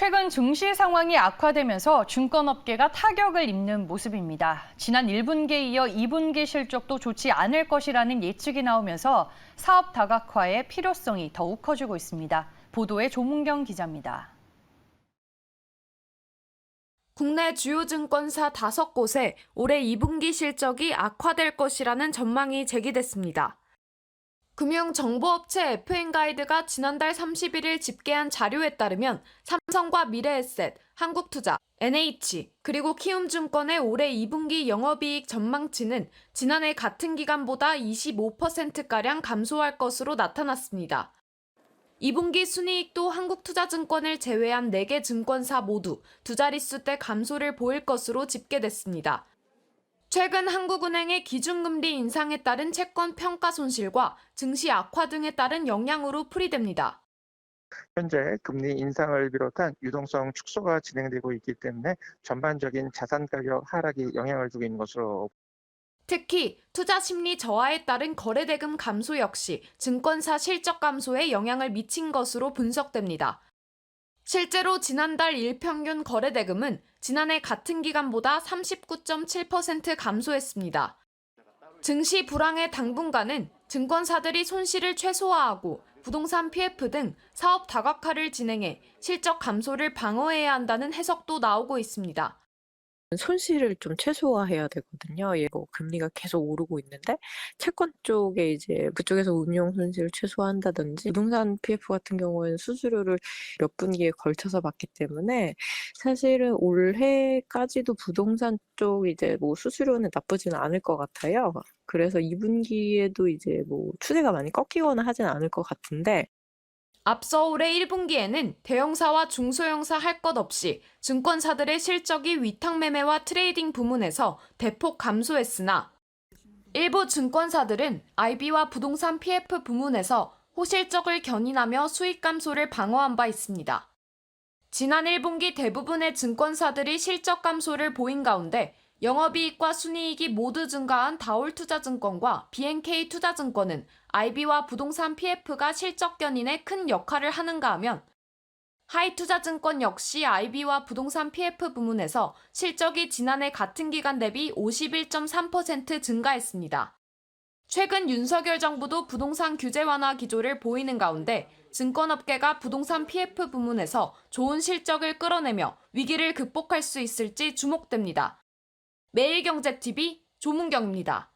최근 증시 상황이 악화되면서 증권업계가 타격을 입는 모습입니다. 지난 1분기에 이어 2분기 실적도 좋지 않을 것이라는 예측이 나오면서 사업 다각화의 필요성이 더욱 커지고 있습니다. 보도에 조문경 기자입니다. 국내 주요 증권사 5곳에 올해 2분기 실적이 악화될 것이라는 전망이 제기됐습니다. 금융정보업체 FN가이드가 지난달 31일 집계한 자료에 따르면 삼성과 미래에셋, 한국투자, NH, 그리고 키움증권의 올해 2분기 영업이익 전망치는 지난해 같은 기간보다 25%가량 감소할 것으로 나타났습니다. 2분기 순이익도 한국투자증권을 제외한 4개 증권사 모두 두 자릿수대 감소를 보일 것으로 집계됐습니다. 최근 한국은행의 기준금리 인상에 따른 채권 평가 손실과 증시 악화 등에 따른 영향으로 풀이됩니다. 현재 금리 인상을 비롯한 유동성 축소가 진행되고 있기 때문에 전반적인 자산 가격 하락이 영향을 주고 있는 것으로 특히 투자 심리 저하에 따른 거래대금 감소 역시 증권사 실적 감소에 영향을 미친 것으로 분석됩니다. 실제로 지난달 일평균 거래대금은 지난해 같은 기간보다 39.7% 감소했습니다. 증시 불황의 당분간은 증권사들이 손실을 최소화하고 부동산 PF 등 사업 다각화를 진행해 실적 감소를 방어해야 한다는 해석도 나오고 있습니다. 손실을 좀 최소화해야 되거든요. 뭐 금리가 계속 오르고 있는데 채권 쪽에 이제 그쪽에서 운용 손실을 최소화한다든지 부동산 PF 같은 경우에는 수수료를 몇 분기에 걸쳐서 받기 때문에 사실은 올해까지도 부동산 쪽 이제 뭐 수수료는 나쁘지는 않을 것 같아요. 그래서 2분기에도 이제 뭐 추세가 많이 꺾이거나 하진 않을 것 같은데 앞서 올해 1분기에는 대형사와 중소형사 할 것 없이 증권사들의 실적이 위탁 매매와 트레이딩 부문에서 대폭 감소했으나 일부 증권사들은 IB와 부동산 PF 부문에서 호실적을 견인하며 수익 감소를 방어한 바 있습니다. 지난 1분기 대부분의 증권사들이 실적 감소를 보인 가운데 영업이익과 순이익이 모두 증가한 다올투자증권과 BNK투자증권은 IB와 부동산 PF가 실적 견인에 큰 역할을 하는가 하면 하이투자증권 역시 IB와 부동산 PF 부문에서 실적이 지난해 같은 기간 대비 51.3% 증가했습니다. 최근 윤석열 정부도 부동산 규제 완화 기조를 보이는 가운데 증권업계가 부동산 PF 부문에서 좋은 실적을 끌어내며 위기를 극복할 수 있을지 주목됩니다. 매일경제TV 조문경입니다.